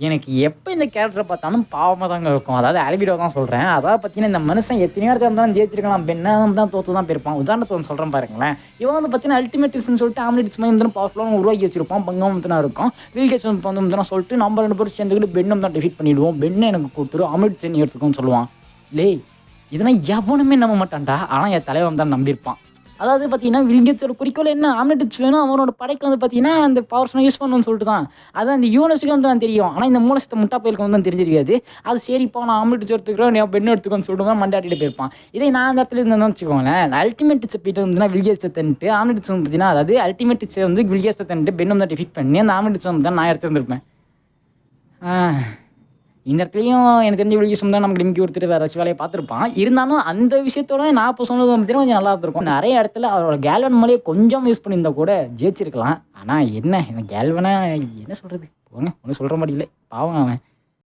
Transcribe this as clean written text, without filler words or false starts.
எனக்கு எப்போ இந்த கேரக்டரை பார்த்தாலும் பாவமாக தாங்க இருக்கும். அதாவது ஆல்பிடோ தான் சொல்கிறேன். அதாவது பார்த்தீங்கன்னா இந்த மனுஷன் எத்தனையோ இடத்துல இருந்தாலும் ஜெயிச்சிருக்கலாம். பெண்ணாக தான் தோற்று தான் போயிருப்பான். உதாரணத்தை ஒன்று சொல்கிறேன் பாருங்களேன். இவன் வந்து பார்த்தீங்கன்னா அல்டிமேட்ஸ்னு சொல்லிட்டு ஆம்லெட்ஸ் மாதிரி வந்து பவர்ஃபுல்லாக உருவாக்கி வச்சிருப்பான். பங்கம் வந்து இருக்கும். வில்கேட்ஸ் வந்து சொல்லிட்டு நம்ம 2 பேரும் சேர்ந்துக்கிட்டு பெண்ணும் தான் டிஃபீட் பண்ணிவிடுவோம். பெண்ணை எனக்கு கொடுத்துரும் ஆம்லெட்ஸ் நீ எடுத்துக்கோன்னு சொல்லுவான். இதெல்லாம் எவனுமே நம்ப மாட்டான்டா. ஆனால் என் தலைவன் தான் நம்பியிருப்பான். அதாவது பார்த்தீங்கன்னா வில்கேட்ஸோட குறிக்கோள் என்ன, ஆம்லெட்ஸ் வேணும். அவனோட படைக்கு வந்து பார்த்தீங்கன்னா அந்த பவர்ஸ்லாம் யூஸ் பண்ணணும்னு சொல்லிட்டு தான். அதான் அந்த யூனிவர்ஸுக்கு வந்து தான் தெரியும். ஆனால் இந்த மூலசத்தை முட்டா பயிருக்கு வந்து தெரிஞ்சிருக்காது. அது சரிப்பா நான் ஆம்லெட்ஸ் எடுத்துக்கிறேன், நீ பெண் எடுத்துக்கோன்னு சொல்லிட்டு மண்டாட்டிட்டு போயிருப்பான். இதே நான் அந்த இடத்துல இருந்தேன்னு வச்சுக்கோங்களேன். அல்டிமேட்ஸை போயிட்டு வந்து வில்கேட்ஸை தந்துட்டு ஆம்லெட்ஸ் வந்து பார்த்தீங்கன்னா அதாவது அல்டிமேட்ஸை வந்து வில்கேட்ஸை தந்துட்டு பெண்ணும் தான் டிஃபீட் பண்ணி அந்த ஆம்லெட்ஸ் வந்து தான் நான் எடுத்துருந்துருப்பேன். இந்த இடத்துலையும் எனக்கு தெரிஞ்ச வில்கேட்ஸ் தான் நமக்கு டிமிக்கி கொடுத்துட்டு வேறு ஏதாச்சும் வேலையை பார்த்துருப்பான். இருந்தாலும் அந்த விஷயத்தோட நான் இப்போ சொன்னது பார்த்தீங்கன்னா கொஞ்சம் நல்லா இருந்திருக்கும். நிறைய இடத்துல அவரோட கேல்வன் மேலேயே கொஞ்சம் யூஸ் பண்ணியிருந்தா கூட ஜெயிச்சிருக்கலாம். ஆனால் என்ன கேல்வனை என்ன சொல்கிறது, போங்க ஒன்றும் சொல்கிற மாதிரி இல்லை, பாவம் அவன்.